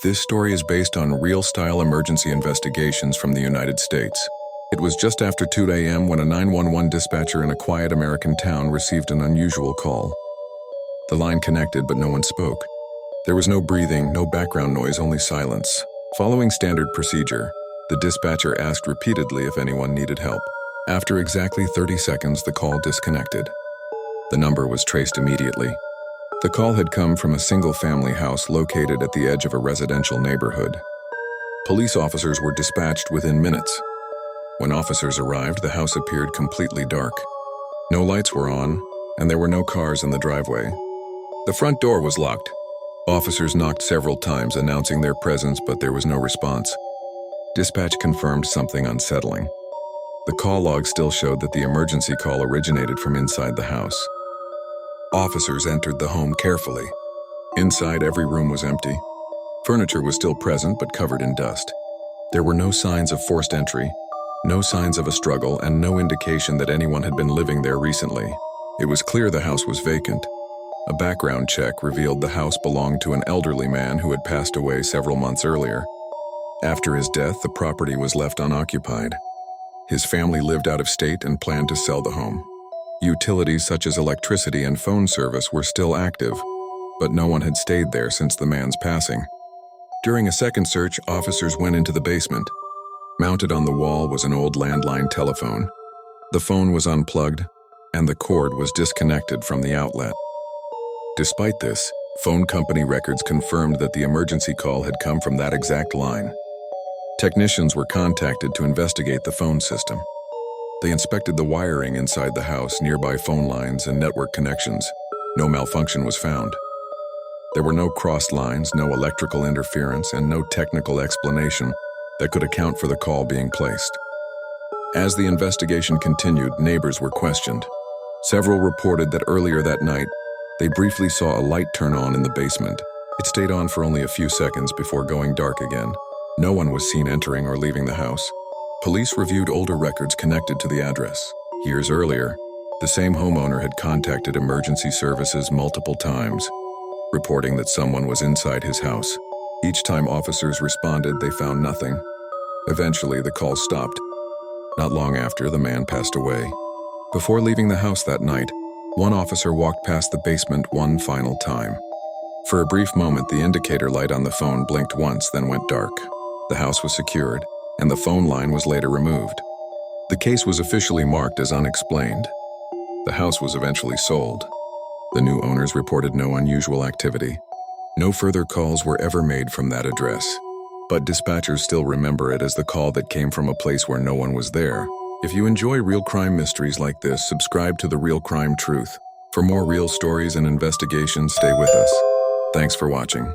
This story is based on real-style emergency investigations from the United States. It was just after 2 a.m. when a 911 dispatcher in a quiet American town received an unusual call. The line connected, but no one spoke. There was no breathing, no background noise, only silence. Following standard procedure, the dispatcher asked repeatedly if anyone needed help. After exactly 30 seconds, the call disconnected. The number was traced immediately. The call had come from a single-family house located at the edge of a residential neighborhood. Police officers were dispatched within minutes. When officers arrived, the house appeared completely dark. No lights were on, and there were no cars in the driveway. The front door was locked. Officers knocked several times, announcing their presence, but there was no response. Dispatch confirmed something unsettling. The call log still showed that the emergency call originated from inside the house. Officers entered the home carefully. Inside, every room was empty. Furniture was still present, but covered in dust. There were no signs of forced entry, no signs of a struggle, and no indication that anyone had been living there recently. It was clear the house was vacant. A background check revealed the house belonged to an elderly man who had passed away several months earlier. After his death, the property was left unoccupied. His family lived out of state and planned to sell the home. Utilities such as electricity and phone service were still active, but no one had stayed there since the man's passing. During a second search, officers went into the basement. Mounted on the wall was an old landline telephone. The phone was unplugged, and the cord was disconnected from the outlet. Despite this, phone company records confirmed that the emergency call had come from that exact line. Technicians were contacted to investigate the phone system. They inspected the wiring inside the house, nearby phone lines, and network connections. No malfunction was found. There were no crossed lines, no electrical interference, and no technical explanation that could account for the call being placed. As the investigation continued, neighbors were questioned. Several reported that earlier that night, they briefly saw a light turn on in the basement. It stayed on for only a few seconds before going dark again. No one was seen entering or leaving the house. Police reviewed older records connected to the address. Years earlier, the same homeowner had contacted emergency services multiple times, reporting that someone was inside his house. Each time officers responded, they found nothing. Eventually, the call stopped. Not long after, the man passed away. Before leaving the house that night, one officer walked past the basement one final time. For a brief moment, the indicator light on the phone blinked once, then went dark. The house was secured, and the phone line was later removed. The case was officially marked as unexplained. The house was eventually sold. The new owners reported no unusual activity. No further calls were ever made from that address. But dispatchers still remember it as the call that came from a place where no one was there. If you enjoy real crime mysteries like this, subscribe to The Real Crime Truth. For more real stories and investigations, stay with us. Thanks for watching.